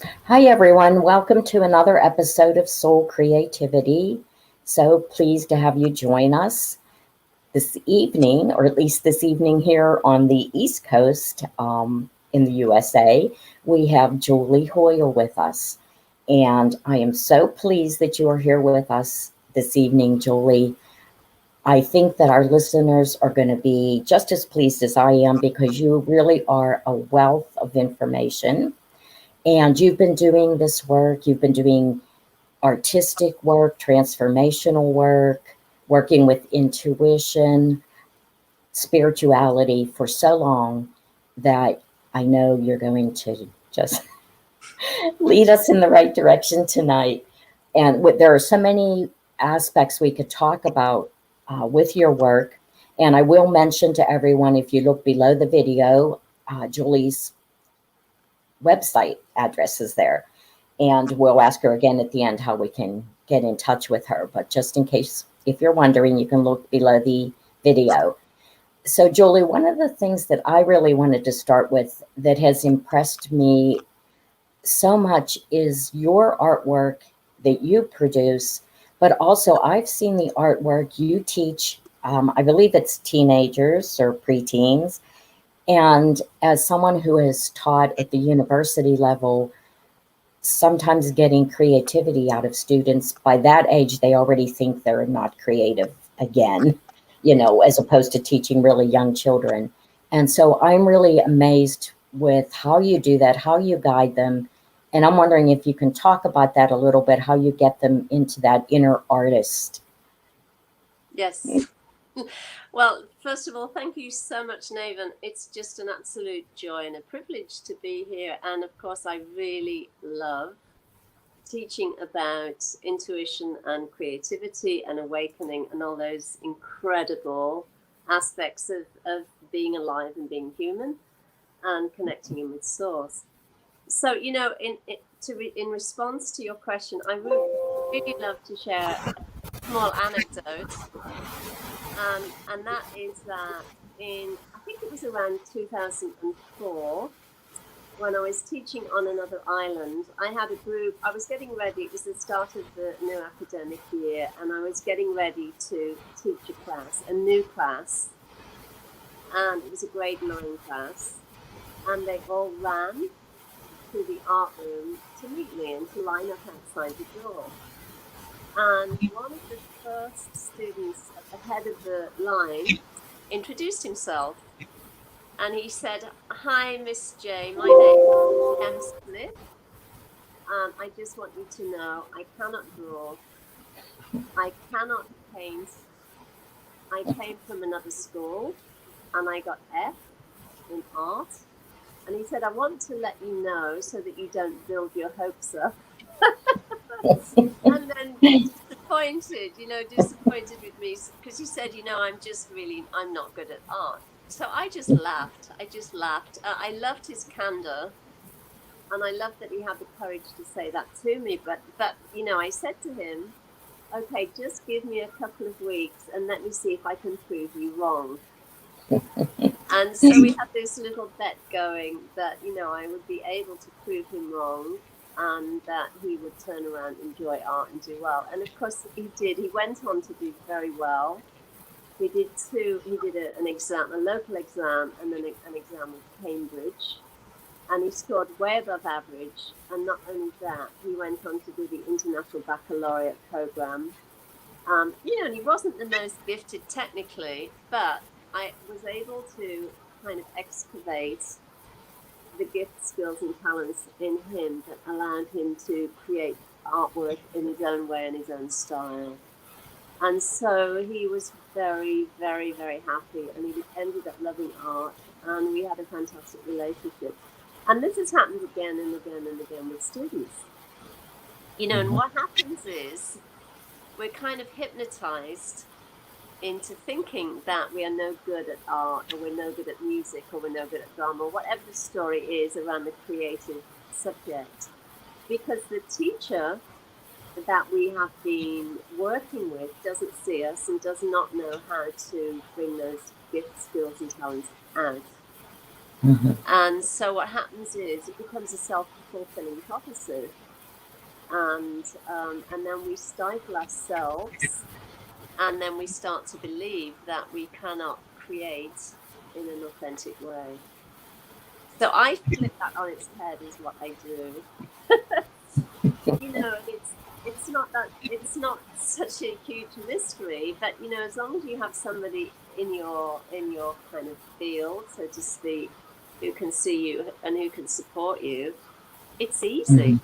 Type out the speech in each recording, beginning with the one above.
Hi, everyone. Welcome to another episode of Soul Creativity. So pleased to have you join us this evening, or at least this evening here on the East Coast in the USA. We have Julie Hoyle with us. And I am so pleased that you are here with us this evening, Julie. I think that our listeners are going to be just as pleased as I am because you really are a wealth of information and you've been doing this work, you've been doing artistic work, transformational work, working with intuition, spirituality for so long that I know you're going to just lead us in the right direction tonight. And there are so many aspects we could talk about with your work. And I will mention to everyone if you look below the video, Julie's website address is there. And we'll ask her again at the end how we can get in touch with her. But just in case, if you're wondering, you can look below the video. So, Julie, one of the things that I really wanted to start with that has impressed me so much is your artwork that you produce, but also I've seen the artwork you teach. I believe it's teenagers or preteens. And as someone who has taught at the university level, sometimes getting creativity out of students by that age, they already think they're not creative again, as opposed to teaching really young children. And so I'm really amazed with how you do that, how you guide them. And I'm wondering if you can talk about that a little bit, how you get them into that inner artist. Yes. Well, first of all, thank you so much, Nathan. It's just an absolute joy and a privilege to be here. And of course, I really love teaching about intuition and creativity and awakening and all those incredible aspects of being alive and being human and connecting in with source. So, in response to your question, I would really love to share a small anecdote. And that is that I think it was around 2004, when I was teaching on another island, I had a group. I was getting ready. It was the start of the new academic year, and I was getting ready to teach a new class. And it was a grade 9 class. And they all ran to the art room to meet me and to line up outside the door. And one of the first students at the head of the line introduced himself. And he said, "Hi, Miss J. My name is M. Smith. I just want you to know I cannot draw. I cannot paint. I came from another school and I got F in art." And he said, "I want to let you know so that you don't build your hopes up." And then disappointed with me because he said, I'm not good at art. So I just laughed. I loved his candor. And I loved that he had the courage to say that to me. But I said to him, "Okay, just give me a couple of weeks and let me see if I can prove you wrong." And so we had this little bet going that, I would be able to prove him wrong and that he would turn around, enjoy art and do well. And of course he did. He went on to do very well. He did an exam, a local exam, and then an exam with Cambridge. And he scored way above average. And not only that, he went on to do the International Baccalaureate program. And he wasn't the most gifted technically, but I was able to kind of excavate the gift, skills, and talents in him that allowed him to create artwork in his own way and his own style. And so he was very, very, very happy, and he ended up loving art, and we had a fantastic relationship. And this has happened again and again and again with students. And what happens is we're kind of hypnotized into thinking that we are no good at art, or we're no good at music, or we're no good at drama, or whatever the story is around the creative subject. Because the teacher that we have been working with doesn't see us and does not know how to bring those gifts, skills, and talents out. And so what happens is it becomes a self-fulfilling prophecy, and then we stifle ourselves, and then we start to believe that we cannot create in an authentic way. So I flip that on its head is what I do. And it's not such a huge mystery, but as long as you have somebody in your kind of field, so to speak, who can see you and who can support you, it's easy.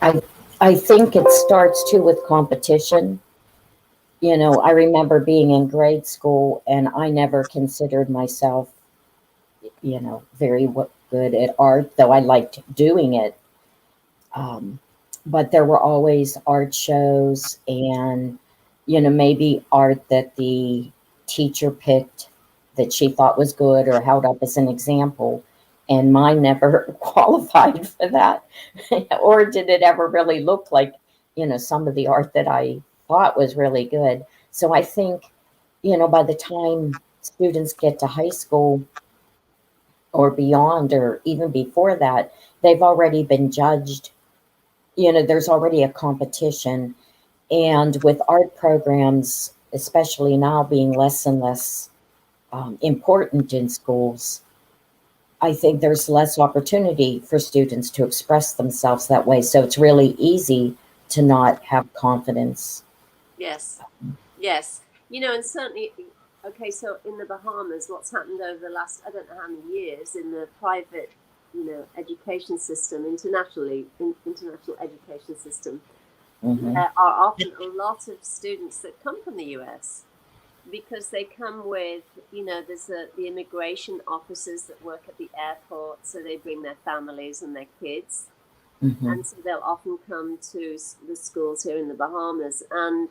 I think it starts too with competition. I remember being in grade school and I never considered myself, very good at art, though I liked doing it. Um, but there were always art shows and, maybe art that the teacher picked that she thought was good or held up as an example. And mine never qualified for that. Or did it ever really look like, some of the art that I thought was really good. So I think, by the time students get to high school or beyond, or even before that, they've already been judged. There's already a competition. And with art programs, especially now being less and less important in schools, I think there's less opportunity for students to express themselves that way. So it's really easy to not have confidence. Yes, yes. And certainly, okay, so in the Bahamas, what's happened over the last, I don't know how many years, in the private, education system, international education system, there are often a lot of students that come from the US, because they come with, there's the immigration officers that work at the airport, so they bring their families and their kids. And so they'll often come to the schools here in the Bahamas. And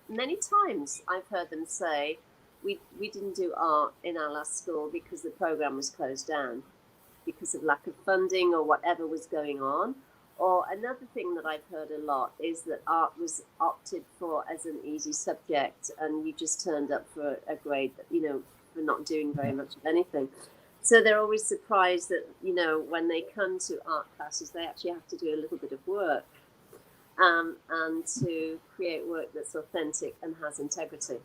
many times I've heard them say, we didn't do art in our last school because the program was closed down because of lack of funding or whatever was going on. Or another thing that I've heard a lot is that art was opted for as an easy subject, and you just turned up for a grade that, for not doing very much of anything. So they're always surprised that, when they come to art classes, they actually have to do a little bit of work, and to create work that's authentic and has integrity.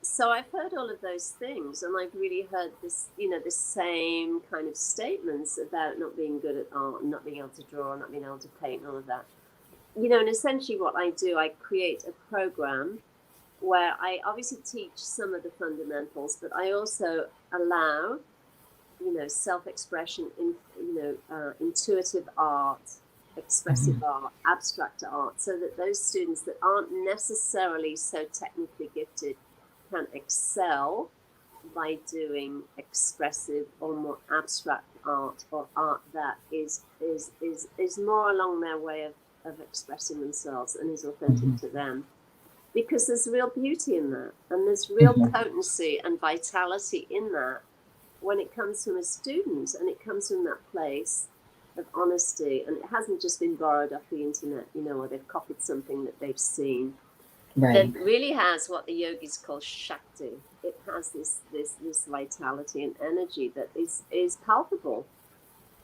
So I've heard all of those things, and I've really heard this, the same kind of statements about not being good at art, and not being able to draw, not being able to paint, and all of that. And essentially what I do, I create a program where I obviously teach some of the fundamentals, but I also allow self-expression in, intuitive art, expressive art, abstract art, so that those students that aren't necessarily so technically gifted can excel by doing expressive or more abstract art, or art that is more along their way of expressing themselves and is authentic to them. Because there's real beauty in that, and there's real potency and vitality in that, when it comes from a student, and it comes from that place of honesty, and it hasn't just been borrowed off the internet, or they've copied something that they've seen. Right. It really has what the yogis call Shakti. It has this vitality and energy that is palpable.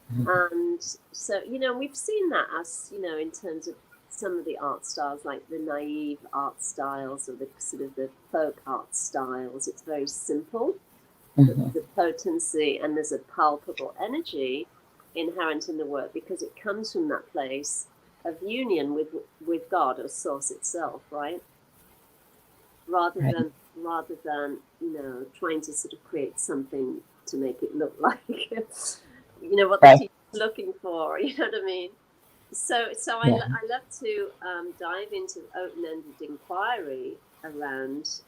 And so, we've seen that as, in terms of some of the art styles, like the naive art styles, or the sort of the folk art styles. It's very simple. The potency, and there's a palpable energy inherent in the work, because it comes from that place of union with God or Source itself, right? Rather than trying to sort of create something to make it look like what the teacher's looking for. You know what I mean? So I love to dive into open-ended inquiry around,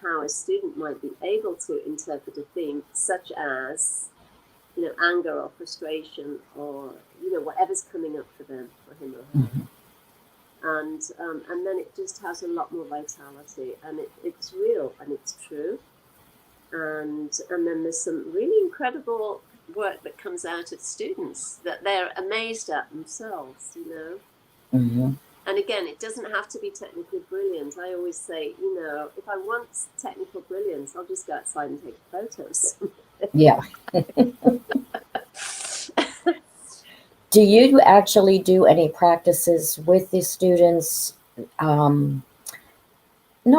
how a student might be able to interpret a theme, such as, anger or frustration, or, whatever's coming up for them, for him or her. And then it just has a lot more vitality, and it's real and it's true. And then there's some really incredible work that comes out of students that they're amazed at themselves, And again, it doesn't have to be technically brilliant. I always say, if I want technical brilliance, I'll just go outside and take photos. Yeah. Do you actually do any practices with the students? Not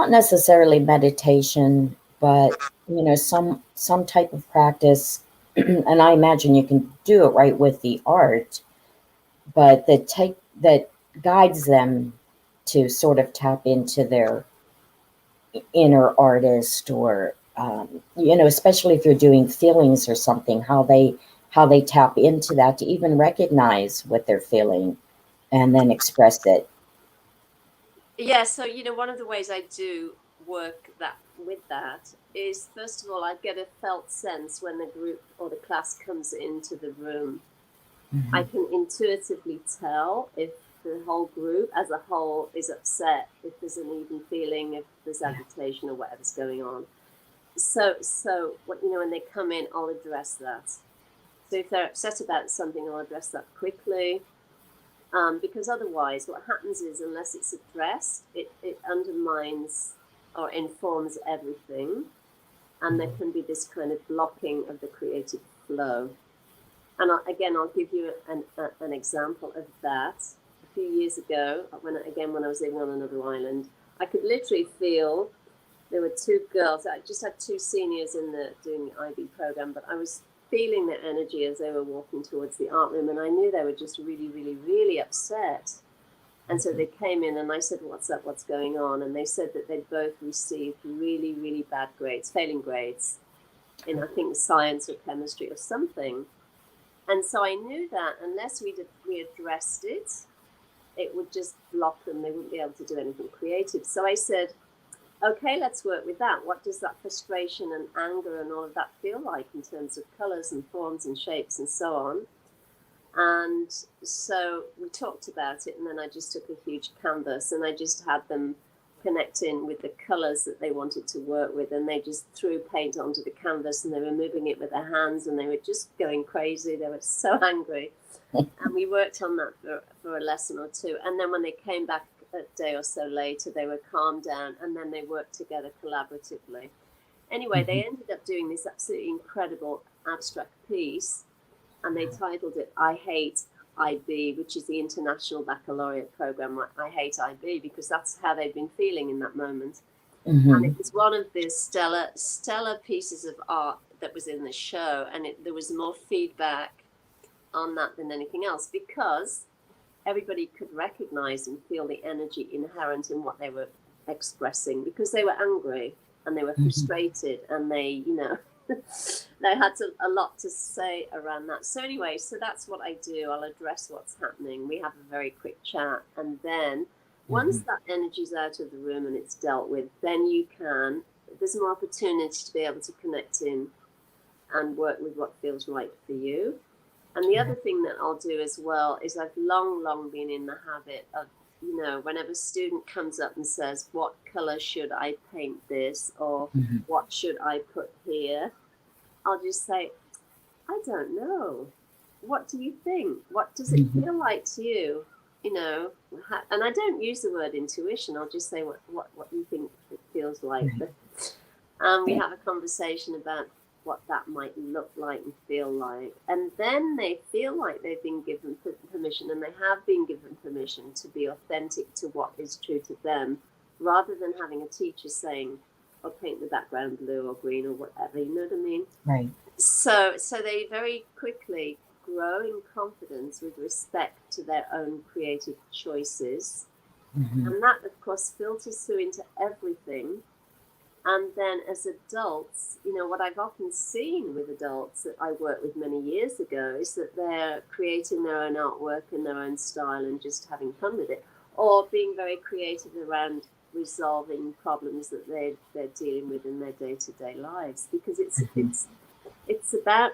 necessarily meditation, but some type of practice. And I imagine you can do it right with the art, but that guides them to sort of tap into their inner artist, or especially if you're doing feelings or something, how they tap into that to even recognize what they're feeling and then express it. Yeah, so one of the ways I do work that is, first of all, I get a felt sense when the group or the class comes into the room. I Mhm. can intuitively tell if the whole group as a whole is upset, if there's an even feeling, if there's Yeah. agitation or whatever's going on. So when they come in, I'll address that. So if they're upset about something, I'll address that quickly. Because otherwise, what happens is, unless it's addressed, it undermines or informs everything, and there can be this kind of blocking of the creative flow. And again, I'll give you an example of that. A few years ago, when I was living on another island, I could literally feel there were two girls. I just had two seniors doing the IB program, but I was feeling their energy as they were walking towards the art room, and I knew they were just really, really, really upset. And so they came in, and I said, "What's up? What's going on?" And they said that they'd both received really, really bad grades, failing grades, in I think science or chemistry or something. And so I knew that unless we addressed it, it would just block them. They wouldn't be able to do anything creative. So I said, okay, let's work with that. What does that frustration and anger and all of that feel like in terms of colors and forms and shapes and so on? And so we talked about it, and then I just took a huge canvas and I just had them connect in with the colors that they wanted to work with, and they just threw paint onto the canvas and they were moving it with their hands and they were just going crazy. They were so angry. And we worked on that for a lesson or two. And then when they came back a day or so later, they were calmed down, and then they worked together collaboratively. Anyway, they ended up doing this absolutely incredible abstract piece, and they titled it "I Hate IB," which is the International Baccalaureate Program. I hate IB because that's how they'd been feeling in that moment. And it was one of the stellar pieces of art that was in the show, and there was more feedback on that than anything else, because everybody could recognize and feel the energy inherent in what they were expressing, because they were angry and they were frustrated, and they they had a lot to say around that. So anyway, so that's what I do. I'll address what's happening. We have a very quick chat, and then once that energy's out of the room and it's dealt with, then there's more opportunity to be able to connect in and work with what feels right for you. And the other thing that I'll do as well is, I've long been in the habit of, whenever a student comes up and says, what color should I paint this, or what should I put here? I'll just say, I don't know. What do you think? What does it feel like to you? And I don't use the word intuition. I'll just say what you think it feels like. We have a conversation about what that might look like and feel like. And then they feel like they've been given permission, and they have been given permission to be authentic to what is true to them, rather than having a teacher saying, "Oh, paint the background blue or green," or whatever. You know what I mean? Right. So they very quickly grow in confidence with respect to their own creative choices. And that, of course, filters through into everything. And then as adults, what I've often seen with adults that I worked with many years ago is that they're creating their own artwork in their own style and just having fun with it, or being very creative around resolving problems that they're dealing with in their day-to-day lives, because it's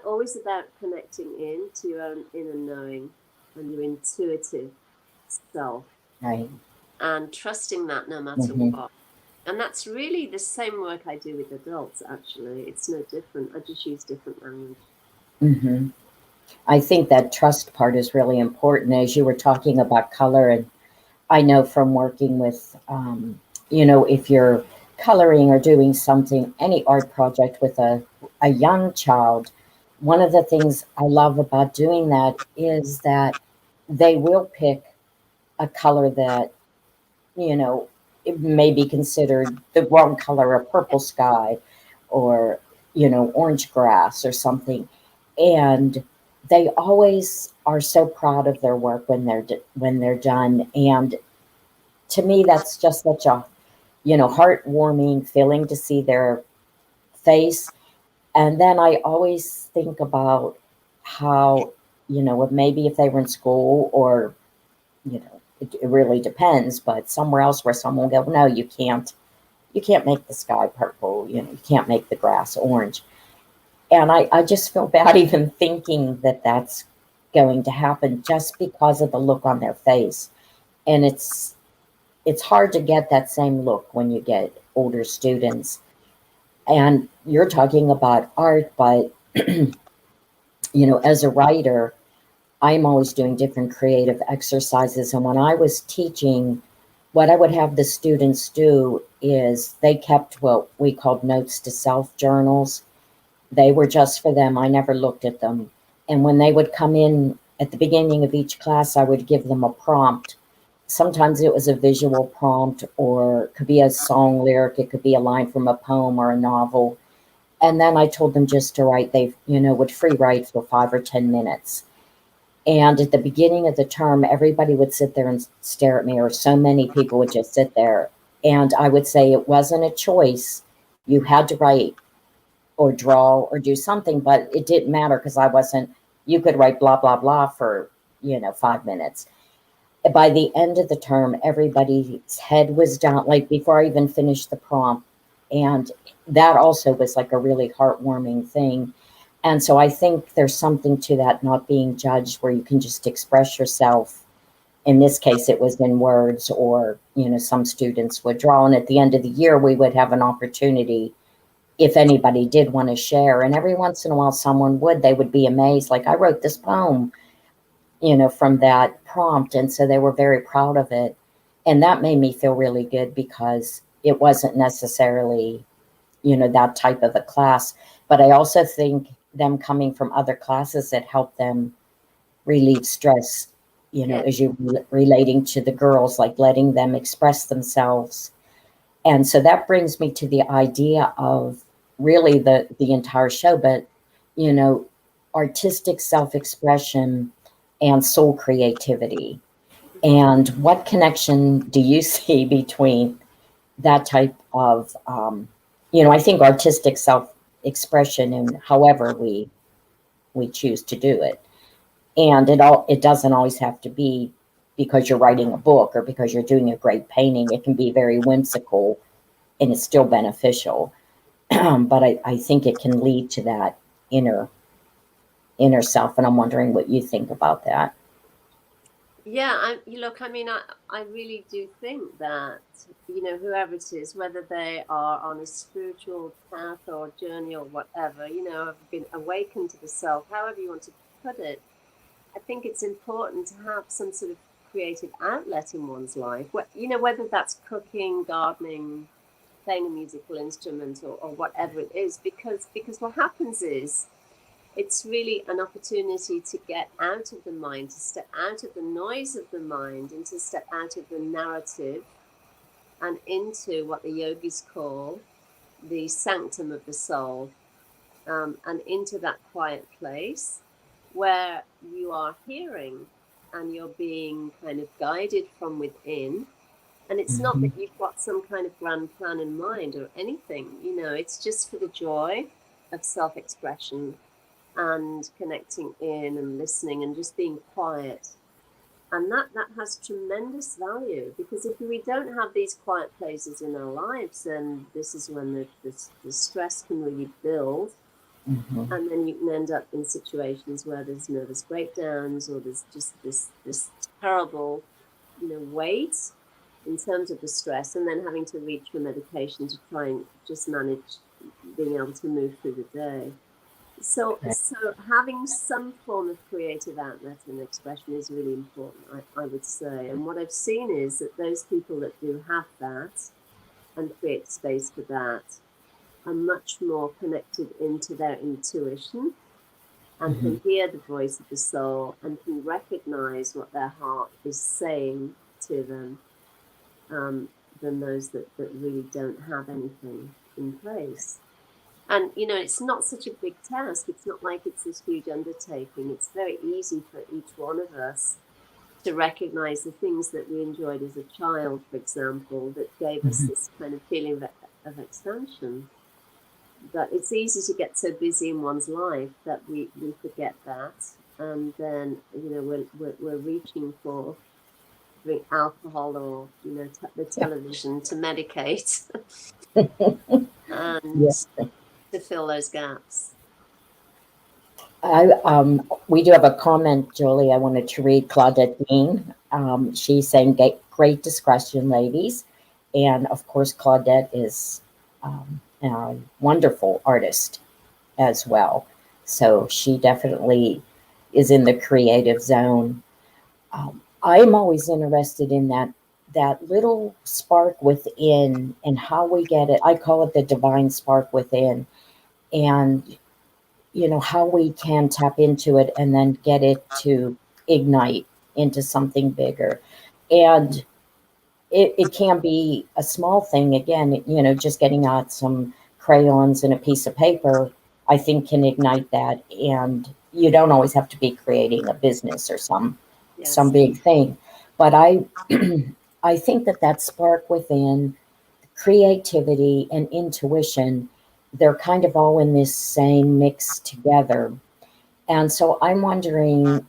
always about connecting in to your own inner knowing and your intuitive self, Right. and trusting that no matter what. And that's really the same work I do with adults, actually. It's no different. I just use different language. I think that trust part is really important, as you were talking about color. And I know from working with, if you're coloring or doing something, any art project with a young child, one of the things I love about doing that is that they will pick a color that, you know, it may be considered the wrong color, a purple sky or, you know, orange grass or something. And they always are so proud of their work when when they're done. And to me, that's just such a, you know, heartwarming feeling to see their face. And then I always think about how, you know, maybe if they were in school or, you know, it really depends, but somewhere else where someone will go, no, you can't make the sky purple, you know, you can't make the grass orange. And I just feel bad even thinking that that's going to happen just because of the look on their face. And it's hard to get that same look when you get older students. And you're talking about art, but you know, as a writer, I'm always doing different creative exercises. And when I was teaching, what I would have the students do is they kept what we called notes to self journals. They were just for them. I never looked at them. And when they would come in at the beginning of each class, I would give them a prompt. Sometimes it was a visual prompt, or it could be a song lyric, it could be a line from a poem or a novel. And then I told them just to write, they, you know, would free write for 5 or 10 minutes. And at the beginning of the term, everybody would sit there and stare at me, or so many people would just sit there. And I would say it wasn't a choice. You had to write or draw or do something, but it didn't matter because I wasn't, you could write blah, blah, blah for, you know, 5 minutes. By the end of the term, everybody's head was down, like before I even finished the prompt. And that also was like a really heartwarming thing. And so I think there's something to that not being judged where you can just express yourself. In this case, it was in words, or, you know, some students would draw. And at the end of the year, we would have an opportunity if anybody did want to share. And every once in a while, someone would, they would be amazed. Like, I wrote this poem, you know, from that prompt. And so they were very proud of it. And that made me feel really good because it wasn't necessarily, you know, that type of a class. But I also think them coming from other classes that help them relieve stress, you know, Yeah. as you relating to the girls, like letting them express themselves. And so that brings me to the idea of really the entire show, but, you know, artistic self-expression and soul creativity. And what connection do you see between that type of, you know, I think artistic self-expression and however we choose to do it. And it doesn't always have to be because you're writing a book or because you're doing a great painting. It can be very whimsical and it's still beneficial. But I think it can lead to that inner inner self. And I'm wondering what you think about that. Yeah, you look, I mean, I really do think that, you know, whoever it is, whether they are on a spiritual path or journey or whatever, you know, have been awakened to the self, however you want to put it, I think it's important to have some sort of creative outlet in one's life. You know, whether that's cooking, gardening, playing a musical instrument, or whatever it is, because what happens is it's really an opportunity to get out of the mind, to step out of the noise of the mind, and to step out of the narrative and into what the yogis call the sanctum of the soul, and into that quiet place where you are hearing and you're being kind of guided from within. And it's not Mhm. that you've got some kind of grand plan in mind or anything, you know, it's just for the joy of self-expression and connecting in and listening and just being quiet. And that has tremendous value, because if we don't have these quiet places in our lives, then this is when the stress can really build. Mhm. And then you can end up in situations where there's nervous breakdowns, or there's just this terrible, you know, weight in terms of the stress, and then having to reach for medication to try and just manage being able to move through the day. So having some form of creative outlet and expression is really important, I would say. And what I've seen is that those people that do have that and create space for that are much more connected into their intuition and can hear the voice of the soul and can recognize what their heart is saying to them, than those that really don't have anything in place. And, you know, it's not such a big task. It's not like it's this huge undertaking. It's very easy for each one of us to recognize the things that we enjoyed as a child, for example, that gave us this kind of feeling of expansion. But it's easy to get so busy in one's life that we forget that. And then, you know, we're reaching for drink alcohol or, you know, the television to medicate and Yes. to fill those gaps. We do have a comment, Julie. I wanted to read Claudette Dean. She's saying, great discussion, ladies. And of course, Claudette is a wonderful artist as well. So she definitely is in the creative zone. I'm always interested in that little spark within and how we get it. I call it the divine spark within, and you know how we can tap into it and then get it to ignite into something bigger. And it can be a small thing, again, you know, just getting out some crayons and a piece of paper, I think can ignite that. And you don't always have to be creating a business or some big thing. But I I think that spark within, creativity and intuition, they're kind of all in this same mix together. And so I'm wondering,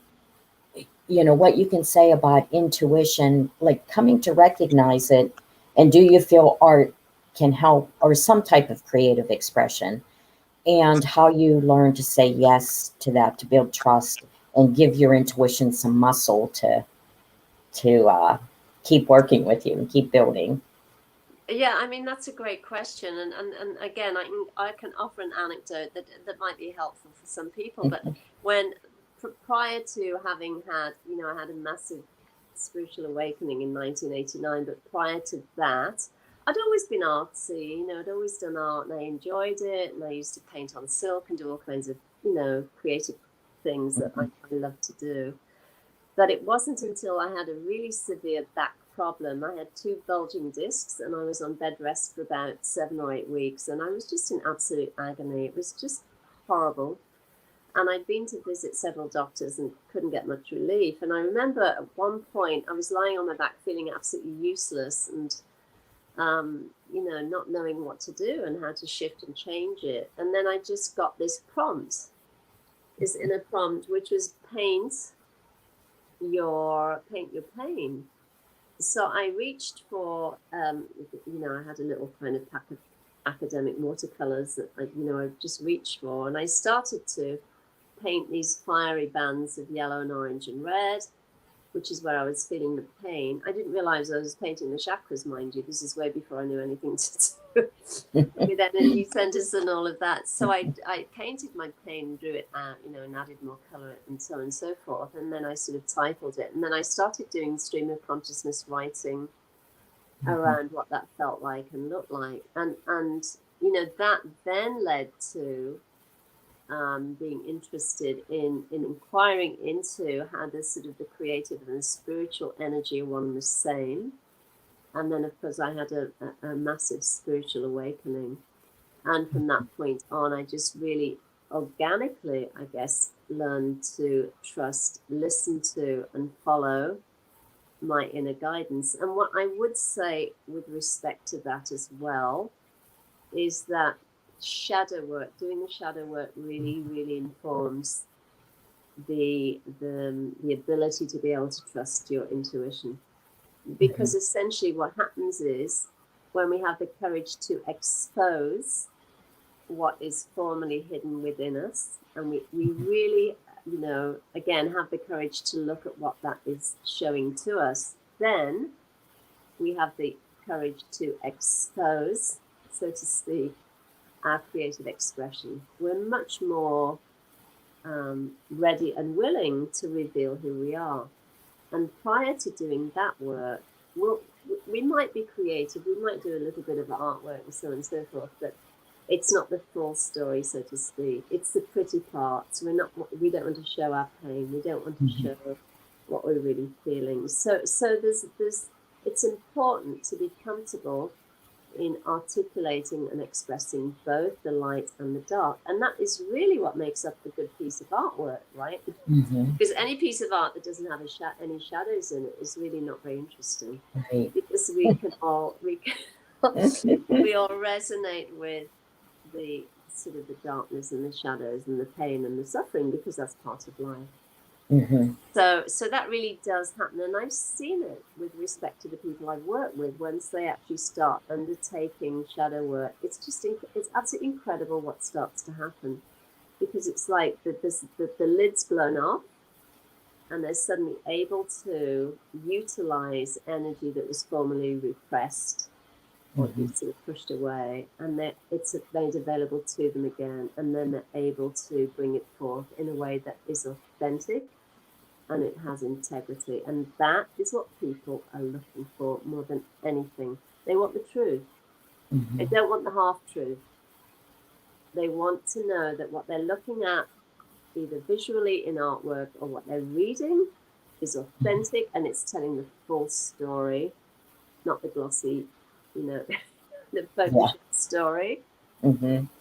you know, what you can say about intuition, like coming to recognize it, and do you feel art can help, or some type of creative expression, and how you learn to say yes to that, to build trust and give your intuition some muscle to keep working with you and keep building. Yeah, I mean, that's a great question. And again, I can offer an anecdote that might be helpful for some people. But when prior to having had, you know, I had a massive spiritual awakening in 1989. But prior to that, I'd always been artsy. You know, I'd always done art and I enjoyed it. And I used to paint on silk and do all kinds of, you know, creative things that I love to do. But it wasn't until I had a really severe back problem. I had 2 bulging discs and I was on bed rest for about 7 or 8 weeks. And I was just in absolute agony. It was just horrible. And I'd been to visit several doctors and couldn't get much relief. And I remember at one point I was lying on my back feeling absolutely useless and, you know, not knowing what to do and how to shift and change it. And then I just got this prompt, this inner prompt, which was paint your pain. So I reached for, you know, I had a little kind of pack of academic watercolors that I just reached for, and I started to paint these fiery bands of yellow and orange and red, which is where I was feeling the pain. I didn't realize I was painting the chakras, mind you. This is way before I knew anything to do with energy centers and all of that. So I painted my pain, drew it out, you know, and added more color and so on and so forth. And then I sort of titled it. And then I started doing stream of consciousness writing around what that felt like and looked like. And you know, that then led to being interested in inquiring into how the sort of the creative and the spiritual energy are one and the same. And then, of course, I had a massive spiritual awakening. And from that point on, I just really organically, I guess, learned to trust, listen to, and follow my inner guidance. And what I would say with respect to that as well is that shadow work, doing the shadow work really informs the ability to be able to trust your intuition. Because essentially what happens is when we have the courage to expose what is formerly hidden within us, and we really, you know, again, have the courage to look at what that is showing to us, then we have the courage to expose, so to speak, our creative expression. We're much more ready and willing to reveal who we are. And prior to doing that work, we might be creative, we might do a little bit of artwork and so on and so forth, but It's not the full story, so to speak. It's the pretty parts. We don't want to show our pain. We don't want to show what we're really feeling. So there's it's important to be comfortable in articulating and expressing both the light and the dark. And that is really what makes up a good piece of artwork, right? Because any piece of art that doesn't have any shadows in it is really not very interesting. Right. Because we all resonate with the sort of the darkness and the shadows and the pain and the suffering, because that's part of life. So that really does happen, and I've seen it with respect to the people I've worked with. Once they actually start undertaking shadow work, it's absolutely incredible what starts to happen, because it's like the lid's blown off, and they're suddenly able to utilize energy that was formerly repressed or sort of pushed away, and it's made available to them again, and then they're able to bring it forth in a way that is authentic and it has integrity. And that is what people are looking for more than anything. They want the truth. They don't want the half-truth. They want to know that what they're looking at, either visually in artwork or what they're reading, is authentic and it's telling the full story, not the glossy, the Photoshop story.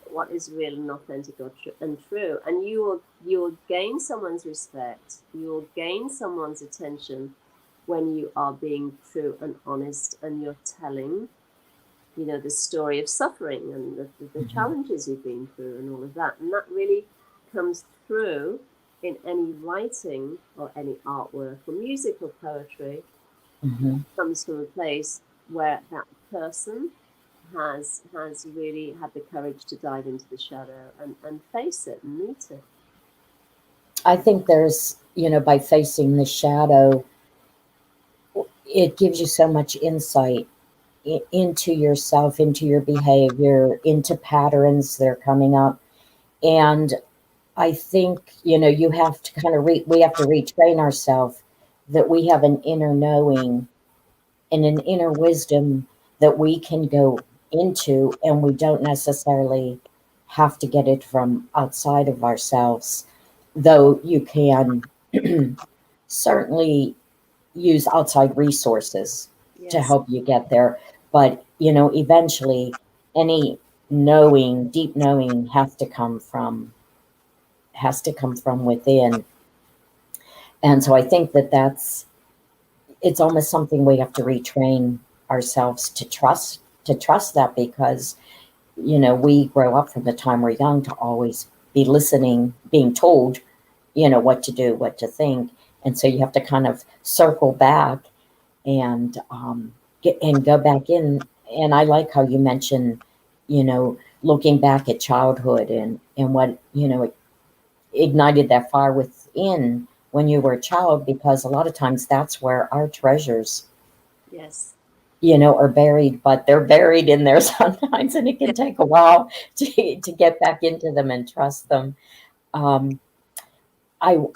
What is real and authentic and true. And you will gain someone's respect, you will gain someone's attention when you are being true and honest, and you're telling the story of suffering and the challenges you've been through and all of that. And that really comes through in any writing or any artwork or music or poetry. Comes from a place where that person has really had the courage to dive into the shadow and face it and meet it. I think there's, by facing the shadow, it gives you so much insight into yourself, into your behavior, into patterns that are coming up. And I think, you have to kind of we have to retrain ourselves that we have an inner knowing and an inner wisdom that we can go into, and we don't necessarily have to get it from outside of ourselves, though you can certainly use outside resources to help you get there. But, eventually any deep knowing has to come from within. And so I think it's almost something we have to retrain ourselves to trust that, because we grow up from the time we're young to always be listening, being told what to do, what to think. And so you have to kind of circle back and go back in. And I like how you mentioned looking back at childhood and what ignited that fire within when you were a child, because a lot of times that's where our treasures are buried, but they're buried in there sometimes, and it can take a while to get back into them and trust them. I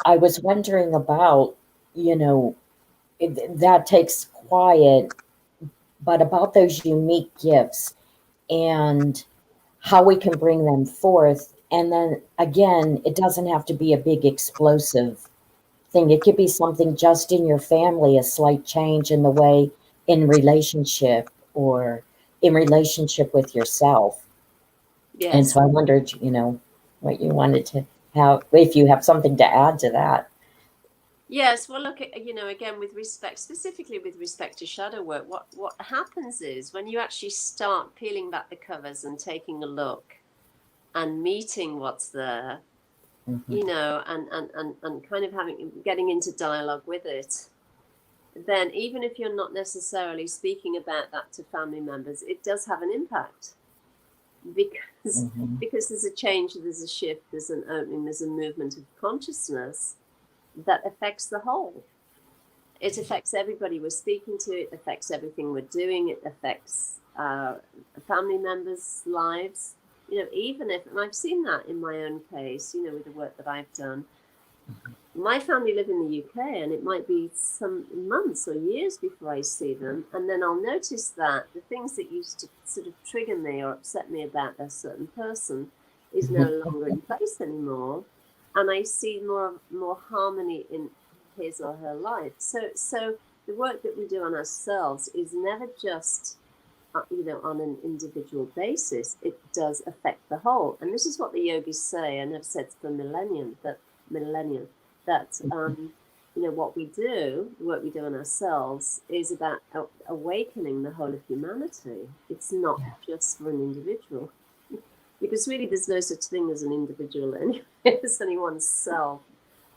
was wondering about, that takes quiet, but about those unique gifts and how we can bring them forth. And then again, it doesn't have to be a big explosive thing. It could be something just in your family, a slight change in the way in relationship or in relationship with yourself. And so I wondered, what you wanted to have, if you have something to add to that. Yes, well, look, again, specifically with respect to shadow work, what happens is when you actually start peeling back the covers and taking a look and meeting what's there, and kind of getting into dialogue with it, then even if you're not necessarily speaking about that to family members, it does have an impact, because there's a change, there's a shift, there's an opening, there's a movement of consciousness that affects the whole. It affects everybody we're speaking to, it affects everything we're doing, it affects family members' lives. Even if, and I've seen that in my own case, with the work that I've done, my family live in the UK, and it might be some months or years before I see them. And then I'll notice that the things that used to sort of trigger me or upset me about a certain person is no longer in place anymore. And I see more harmony in his or her life. So the work that we do on ourselves is never just, on an individual basis. It does affect the whole. And this is what the yogis say, and have said for millennia, that what we do, the work we do on ourselves, is about awakening the whole of humanity. It's not just for an individual, because really there's no such thing as an individual anyway. It's only oneself.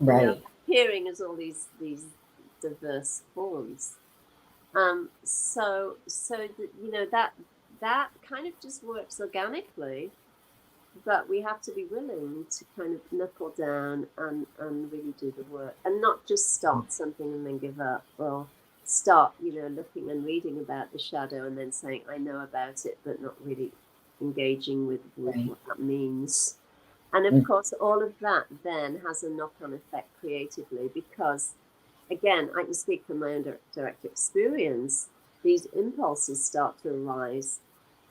Right. Hearing as all these diverse forms. That kind of just works organically. But we have to be willing to kind of knuckle down and really do the work, and not just start something and then give up, or start, looking and reading about the shadow and then saying, I know about it, but not really engaging with what that means. And of course, all of that then has a knock-on effect creatively, because, again, I can speak from my own direct experience. These impulses start to arise.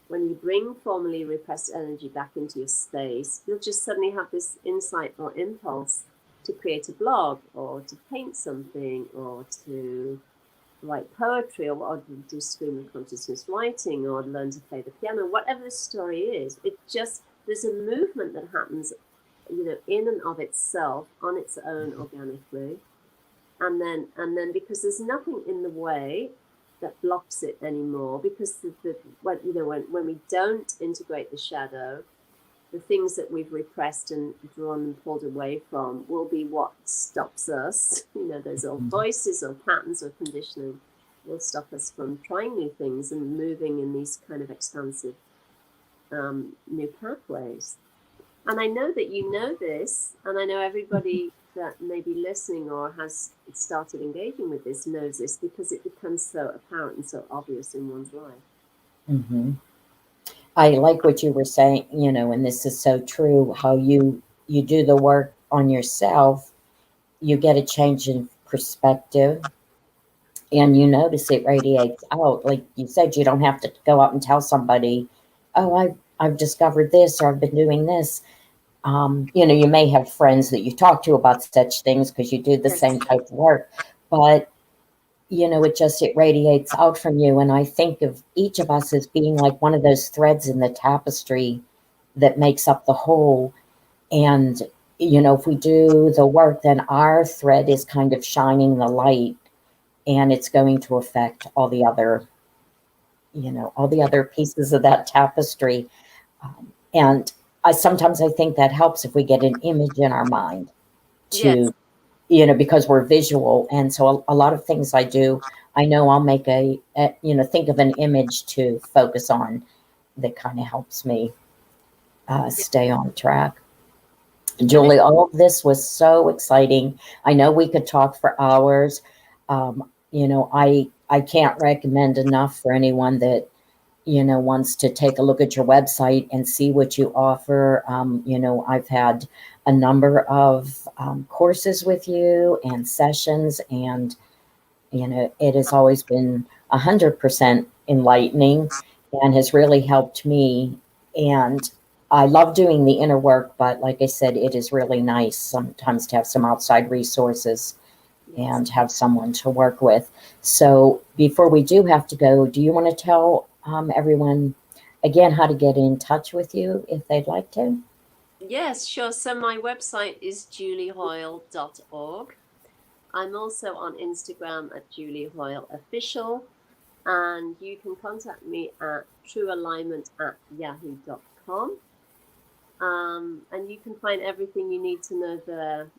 When you bring formerly repressed energy back into your space, you'll just suddenly have this insight or impulse to create a blog, or to paint something, or to write poetry, or do stream of consciousness writing, or learn to play the piano. Whatever the story is, there's a movement that happens, in and of itself, on its own, organically. And then because there's nothing in the way that blocks it anymore, because when we don't integrate the shadow, the things that we've repressed and drawn and pulled away from will be what stops us. Those old voices or patterns or conditioning will stop us from trying new things and moving in these kind of expansive new pathways. And I know that you know this, and I know everybody that may be listening or has started engaging with this knows this, because it becomes so apparent and so obvious in one's life. Mm-hmm. I like what you were saying, and this is so true, how you do the work on yourself, you get a change in perspective, and you notice it radiates out. Like you said, you don't have to go out and tell somebody, oh, I've discovered this, or I've been doing this. You may have friends that you talk to about such things because you do the same type of work, but it radiates out from you. And I think of each of us as being like one of those threads in the tapestry that makes up the whole. And, if we do the work, then our thread is kind of shining the light, and it's going to affect all the other pieces of that tapestry. And sometimes I think that helps if we get an image in our mind to, because we're visual. And so a lot of things I do, I know I'll make think of an image to focus on that kind of helps me stay on track. Julie, all of this was so exciting. I know we could talk for hours. I can't recommend enough for anyone that wants to take a look at your website and see what you offer. I've had a number of courses with you and sessions, and, it has always been 100% enlightening and has really helped me. And I love doing the inner work, but like I said, it is really nice sometimes to have some outside resources and have someone to work with. So before we do have to go, do you want to tell everyone again how to get in touch with you if they'd like to? Yes, sure. So my website is juliehoyle.org. I'm also on Instagram at Julie Hoyle Official, and you can contact me at truealignment@yahoo.com. And you can find everything you need to know there.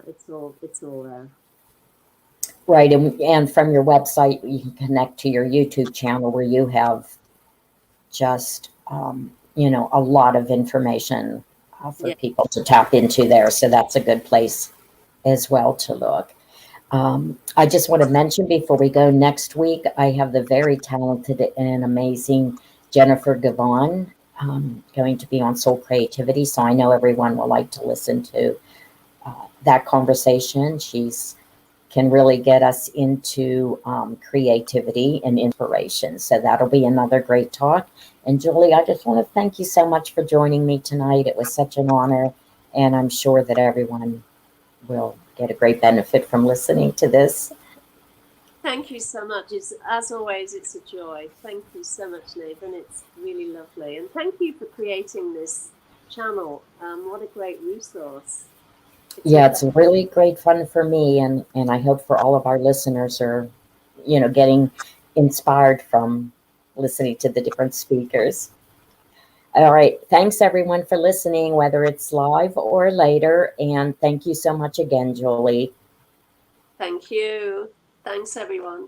It's all there. Right, and from your website, you can connect to your YouTube channel where you have just, a lot of information for people to tap into there. So that's a good place as well to look. I just want to mention before we go, next week, I have the very talented and amazing Jennifer Gavon going to be on Soul Creativity. So I know everyone will like to listen to that conversation. She's can really get us into creativity and inspiration. So that'll be another great talk. And Julie, I just want to thank you so much for joining me tonight. It was such an honor, and I'm sure that everyone will get a great benefit from listening to this. Thank you so much. As always, it's a joy. Thank you so much, Nathan. It's really lovely. And thank you for creating this channel. What a great resource. It's really great fun for me, and I hope for all of our listeners are, getting inspired from listening to the different speakers. All right. Thanks everyone for listening, whether it's live or later. And thank you so much again, Julie. Thank you. Thanks, everyone.